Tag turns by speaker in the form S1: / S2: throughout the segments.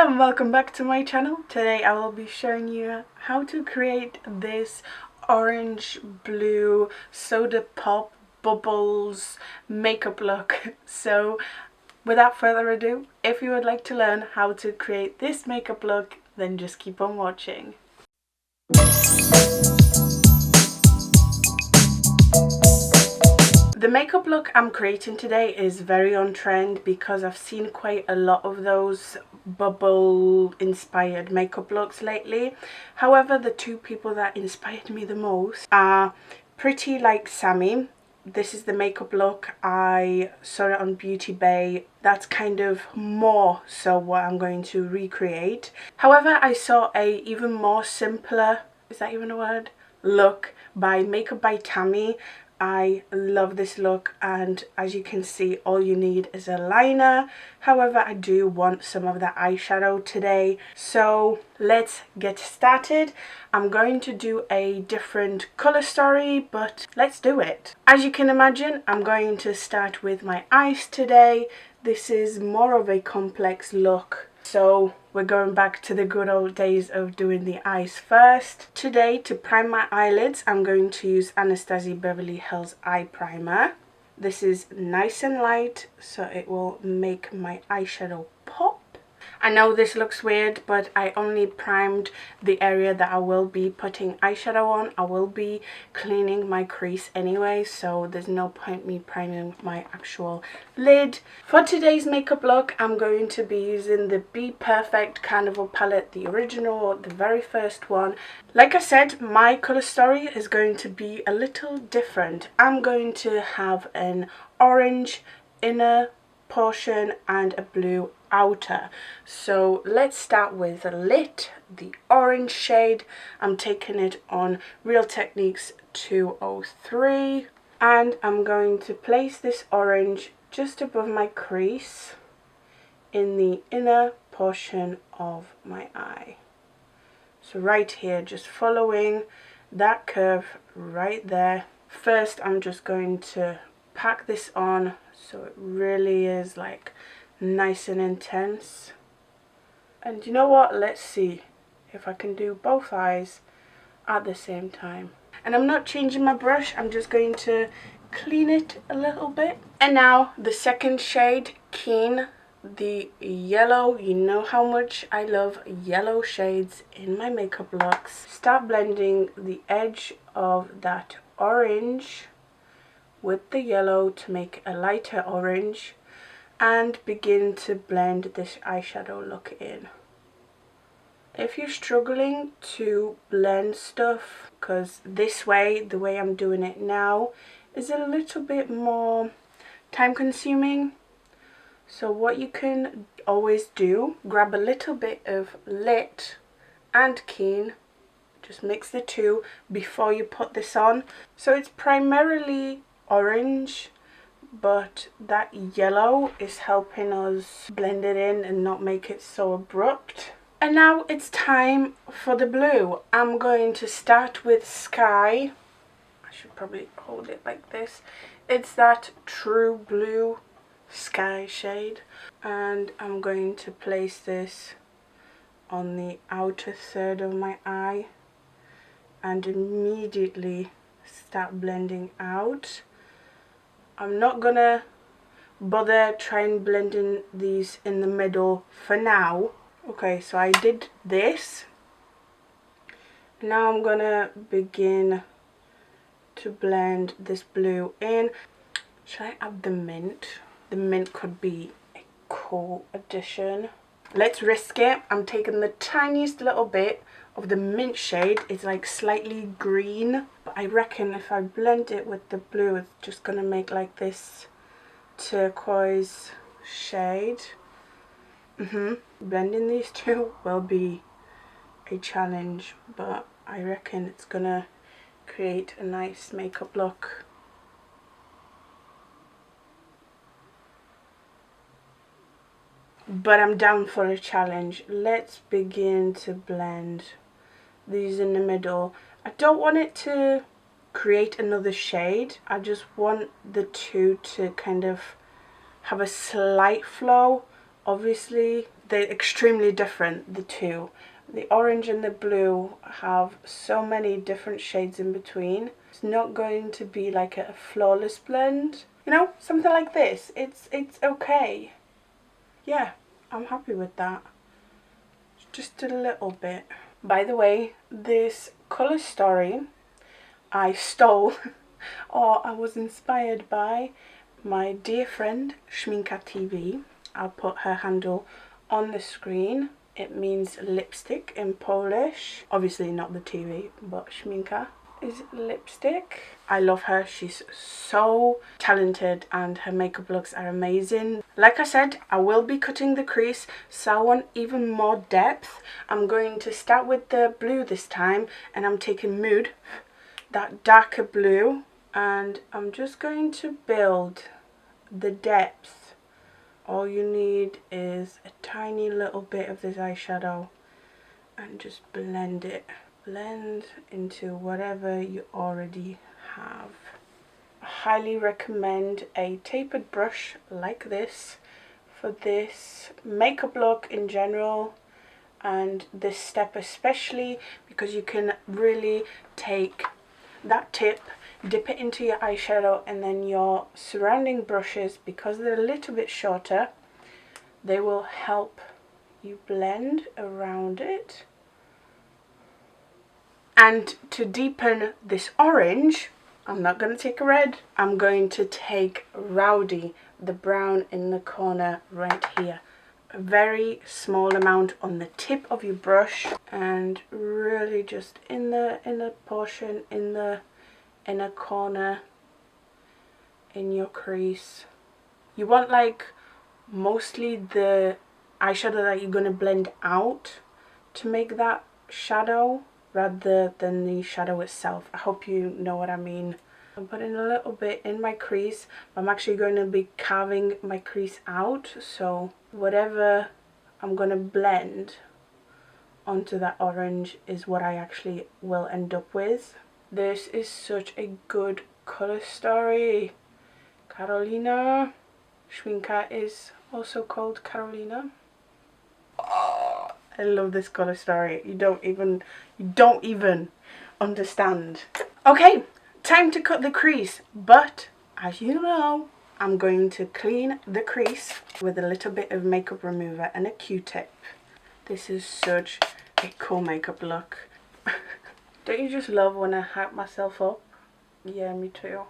S1: Hello and welcome back to my channel. Today I will be showing you how to create this orange blue soda pop bubbles makeup look. So without further ado, if you would like to learn how to create this makeup look, then just keep on watching. The makeup look I'm creating today is very on trend because I've seen quite a lot of those bubble inspired makeup looks lately. However, the two people that inspired me the most are Pretty Like Sammy. This is the makeup look. I saw it on Beauty Bay. That's kind of more so what I'm going to recreate. However, I saw a even more simpler, is that even a word, look by Makeup by Tammy. I love this look, and as you can see, all you need is a liner. However, I do want some of the eyeshadow today, so let's get started. I'm going to do a different color story, but let's do it. As you can imagine, I'm going to start with my eyes today. This is more of a complex look, so we're going back to the good old days of doing the eyes first. Today, to prime my eyelids, I'm going to use Anastasia Beverly Hills Eye Primer. This is nice and light, so it will make my eyeshadow pop. I know this looks weird, but I only primed the area that I will be putting eyeshadow on. I will be cleaning my crease anyway, so there's no point me priming my actual lid. For today's makeup look, I'm going to be using the Be Perfect Carnival palette, the original, the very first one. Like I said, my colour story is going to be a little different. I'm going to have an orange inner portion and a blue outer. So let's start with the lit, the orange shade. I'm taking it on Real Techniques 203, and I'm going to place this orange just above my crease in the inner portion of my eye. So right here, just following that curve right there. First, I'm just going to pack this on so it really is like nice and intense. And you know what, let's see if I can do both eyes at the same time. And I'm not changing my brush, I'm just going to clean it a little bit. And now the second shade, Keen, the yellow. You know how much I love yellow shades in my makeup looks. Start blending the edge of that orange with the yellow to make a lighter orange, and begin to blend this eyeshadow look in. If you're struggling to blend stuff, because this way, the way I'm doing it now, is a little bit more time consuming, so what you can always do, grab a little bit of lit and Keen, just mix the two before you put this on. So it's primarily orange, but that yellow is helping us blend it in and not make it so abrupt. And now it's time for the blue. I'm going to start with Sky. I should probably hold it like this. It's that true blue sky shade, and I'm going to place this on the outer third of my eye and immediately start blending out. I'm not gonna bother trying blending these in the middle for now. Okay, so I did this. Now I'm gonna begin to blend this blue in. Should I add the mint? The mint could be a cool addition. Let's risk it. I'm taking the tiniest little bit of the mint shade. It's like slightly green, but I reckon if I blend it with the blue, it's just gonna make like this turquoise shade. Blending these two will be a challenge, but I reckon it's gonna create a nice makeup look. But I'm down for a challenge. Let's begin to blend these in the middle. I don't want it to create another shade. I just want the two to kind of have a slight flow. Obviously they're extremely different, the two. The orange and the blue have so many different shades in between. It's not going to be like a flawless blend. You know, something like this. It's okay. Yeah, I'm happy with that. Just a little bit. By the way, this colour story I stole or I was inspired by my dear friend Schminka TV. I'll put her handle on the screen. It means lipstick in Polish. Obviously not the TV, but Schminka is lipstick. I love her. She's so talented and her makeup looks are amazing. Like I said, I will be cutting the crease, so I want even more depth. I'm going to start with the blue this time, and I'm taking Mood, that darker blue, and I'm just going to build the depth. All you need is a tiny little bit of this eyeshadow and just blend it. Blend into whatever you already have. I highly recommend a tapered brush like this for this makeup look in general, and this step especially, because you can really take that tip, dip it into your eyeshadow, and then your surrounding brushes, because they're a little bit shorter, they will help you blend around it. And to deepen this orange, I'm not going to take a red, I'm going to take Rowdy, the brown in the corner right here. A very small amount on the tip of your brush, and really just in the inner portion, in the inner corner, in your crease. You want like mostly the eyeshadow that you're going to blend out to make that shadow, rather than the shadow itself. I hope you know what I mean. I'm putting a little bit in my crease. I'm actually going to be carving my crease out, so whatever I'm going to blend onto that orange is what I actually will end up with. This is such a good colour story. Carolina. Schminka is also called Carolina. Oh, I love this colour story. You don't even understand. Okay, time to cut the crease, but as you know, I'm going to clean the crease with a little bit of makeup remover and a Q-tip. This is such a cool makeup look. Don't you just love when I hype myself up? Yeah, me too.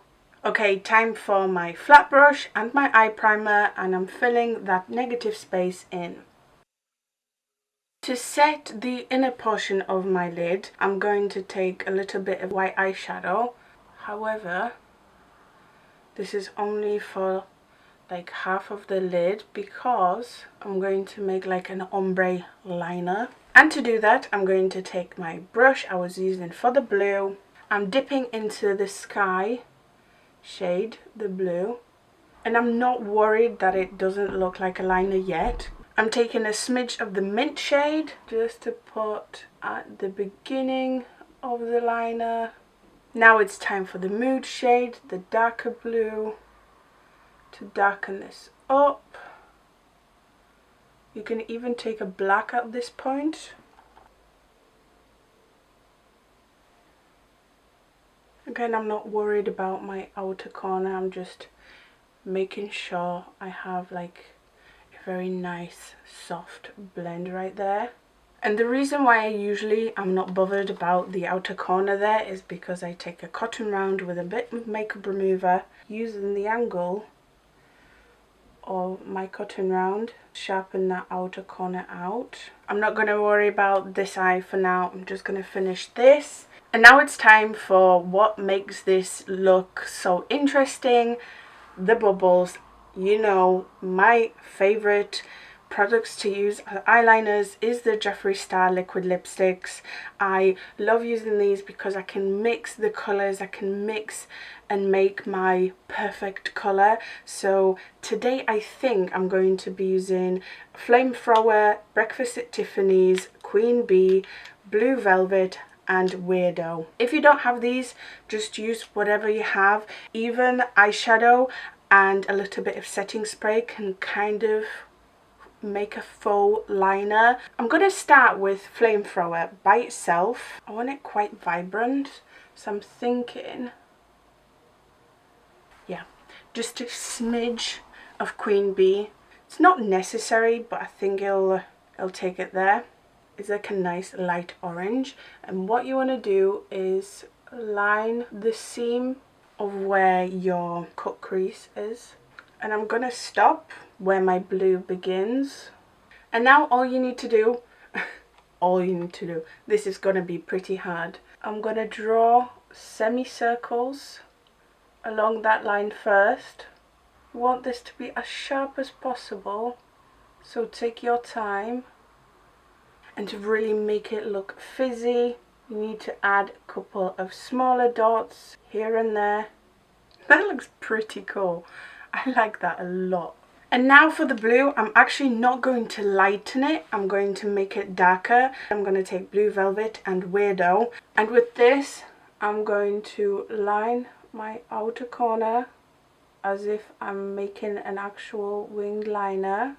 S1: Okay, time for my flat brush and my eye primer, and I'm filling that negative space in. To set the inner portion of my lid, I'm going to take a little bit of white eyeshadow. However, this is only for like half of the lid, because I'm going to make like an ombre liner. And to do that, I'm going to take my brush I was using for the blue. I'm dipping into the sky shade, the blue, and I'm not worried that it doesn't look like a liner yet. I'm taking a smidge of the mint shade just to put at the beginning of the liner. Now it's time for the Mood shade, the darker blue, to darken this up. You can even take a black at this point. Again, I'm not worried about my outer corner, I'm just making sure I have like a very nice soft blend right there. And the reason why I'm not bothered about the outer corner there is because I take a cotton round with a bit of makeup remover, using the angle of my cotton round, sharpen that outer corner out. I'm not going to worry about this eye for now, I'm just going to finish this. And now it's time for what makes this look so interesting, the bubbles. You know, my favorite products to use as eyeliners is the Jeffree Star liquid lipsticks. I love using these because I can mix the colors, I can mix and make my perfect color. So today I think I'm going to be using Flamethrower, Breakfast at Tiffany's, Queen Bee, Blue Velvet and Weirdo. If you don't have these, just use whatever you have. Even eyeshadow and a little bit of setting spray can kind of make a faux liner. I'm going to start with Flamethrower by itself. I want it quite vibrant, so I'm thinking, yeah, just a smidge of Queen Bee. It's not necessary, but I think it'll take it there. It's like a nice light orange, and what you want to do is line the seam of where your cut crease is, and I'm gonna stop where my blue begins. And now all you need to do this is gonna be pretty hard. I'm gonna draw semicircles along that line first. You want this to be as sharp as possible, so take your time. And to really make it look fizzy, you need to add a couple of smaller dots here and there. That looks pretty cool. I like that a lot. And now for the blue, I'm actually not going to lighten it. I'm going to make it darker. I'm going to take Blue Velvet and Weirdo. And with this, I'm going to line my outer corner as if I'm making an actual winged liner.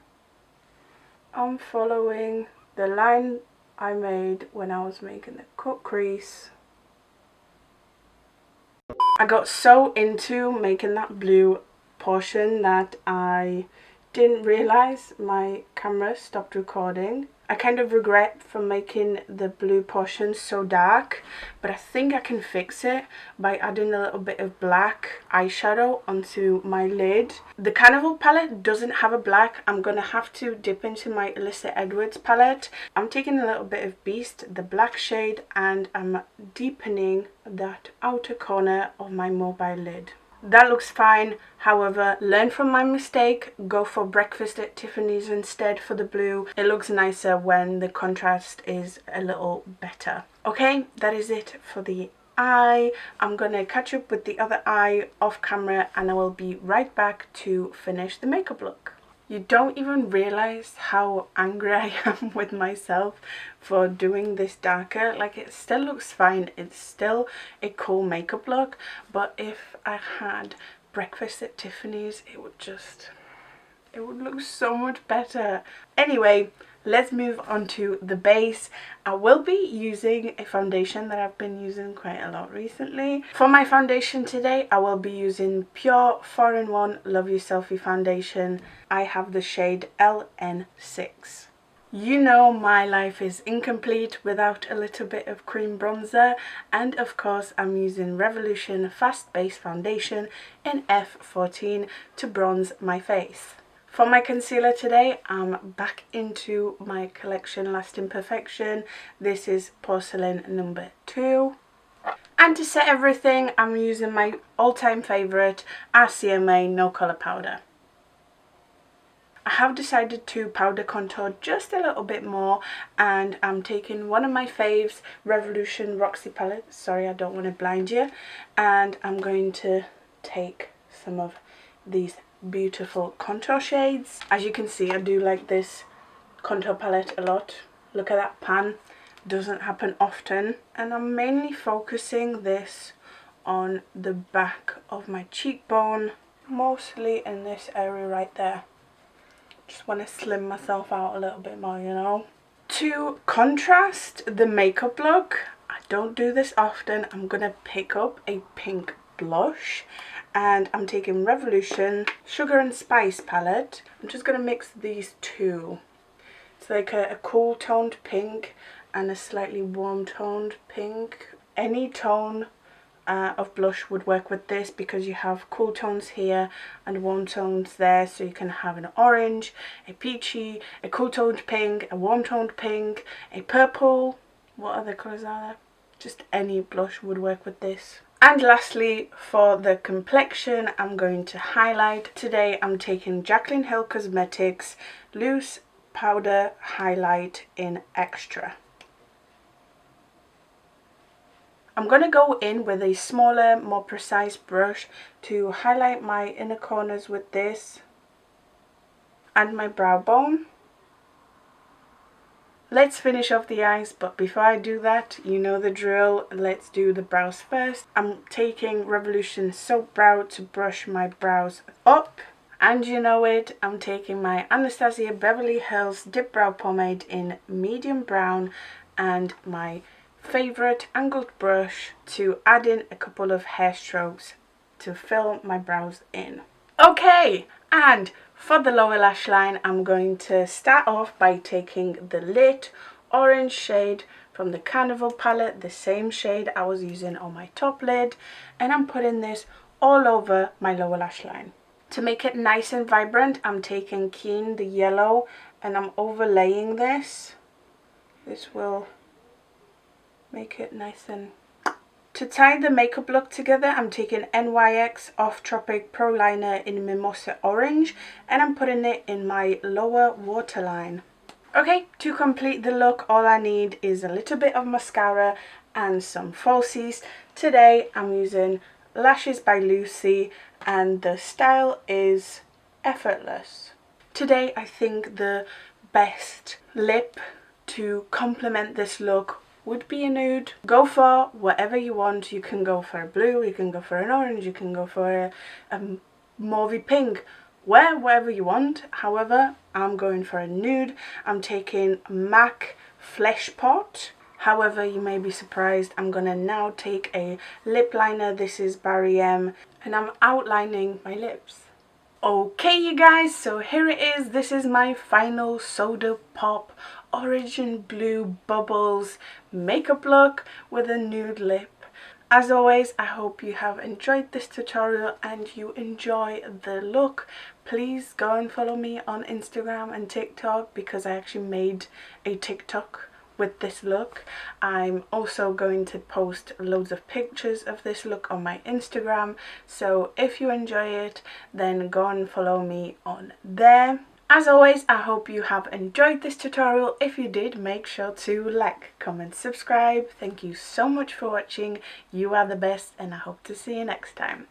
S1: I'm following the line I made when I was making the cut crease. I got so into making that blue portion that I didn't realize my camera stopped recording. I kind of regret for making the blue portion so dark, but I think I can fix it by adding a little bit of black eyeshadow onto my lid. The Carnival palette doesn't have a black. I'm gonna have to dip into my Alyssa Edwards palette. I'm taking a little bit of Beast, the black shade, and I'm deepening that outer corner of my mobile lid. That looks fine. However, learn from my mistake. Go for Breakfast at Tiffany's instead for the blue. It looks nicer when the contrast is a little better. Okay, that is it for the eye. I'm gonna catch up with the other eye off camera, and I will be right back to finish the makeup look. You don't even realize how angry I am with myself for doing this darker. Like, it still looks fine, it's still a cool makeup look, but if I had Breakfast at Tiffany's, it would look so much better. Anyway, let's move on to the base. I will be using a foundation that I've been using quite a lot recently. For my foundation today, I will be using Pure 4-in-1 Love You Selfie foundation. I have the shade LN6. You know my life is incomplete without a little bit of cream bronzer, and of course I'm using Revolution Fast Base Foundation in F14 to bronze my face. For my concealer today, I'm back into my collection Lasting Perfection. This is Porcelain number 2. And to set everything, I'm using my all-time favourite RCMA No Colour Powder. I have decided to powder contour just a little bit more, and I'm taking one of my faves, Revolution Roxy palette. Sorry, I don't want to blind you. And I'm going to take some of these beautiful contour shades. As you can see, I do like this contour palette a lot. Look at that pan, doesn't happen often. And I'm mainly focusing this on the back of my cheekbone, mostly in this area right there. Just want to slim myself out a little bit more, you know. To contrast the makeup look, I don't do this often, I'm gonna pick up a pink blush, and I'm taking Revolution Sugar and Spice palette. I'm just going to mix these two. It's like a cool toned pink and a slightly warm toned pink. Any tone of blush would work with this because you have cool tones here and warm tones there, so you can have an orange, a peachy, a cool toned pink, a warm toned pink, a purple. What other colours are there? Just any blush would work with this. And lastly, for the complexion, I'm going to highlight. Today I'm taking Jaclyn Hill Cosmetics Loose Powder Highlight in Extra. I'm going to go in with a smaller, more precise brush to highlight my inner corners with this and my brow bone. Let's finish off the eyes, but before I do that, you know the drill, let's do the brows first. I'm taking Revolution Soap Brow to brush my brows up, And you know it, I'm taking my Anastasia Beverly Hills Dip Brow Pomade in medium brown and my favourite angled brush to add in a couple of hair strokes to fill my brows in. Okay, and for the lower lash line, I'm going to start off by taking the Lit orange shade from the Carnival palette, the same shade I was using on my top lid, and I'm putting this all over my lower lash line. To make it nice and vibrant, I'm taking Keen, the yellow, and I'm overlaying this. This will make it nice and... To tie the makeup look together, I'm taking NYX Off Tropic Pro Liner in Mimosa Orange, and I'm putting it in my lower waterline. Okay, to complete the look, all I need is a little bit of mascara and some falsies. Today, I'm using Lashes by Lucy, and the style is Effortless. Today, I think the best lip to complement this look would be a nude. Go for whatever you want. You can go for a blue, you can go for an orange, you can go for a mauvey pink. Wear whatever you want. However, I'm going for a nude. I'm taking MAC Flesh Pot. However, you may be surprised, I'm gonna now take a lip liner. This is Barry M, and I'm outlining my lips. Okay, you guys, so here it is. This is my final Soda Pop Origin Blue Bubbles makeup look with a nude lip. As always, I hope you have enjoyed this tutorial and you enjoy the look. Please go and follow me on Instagram and TikTok, because I actually made a TikTok with this look. I'm also going to post loads of pictures of this look on my Instagram, so if you enjoy it, then go and follow me on there. As always, I hope you have enjoyed this tutorial. If you did, make sure to like, comment, subscribe. Thank you so much for watching. You are the best, and I hope to see you next time.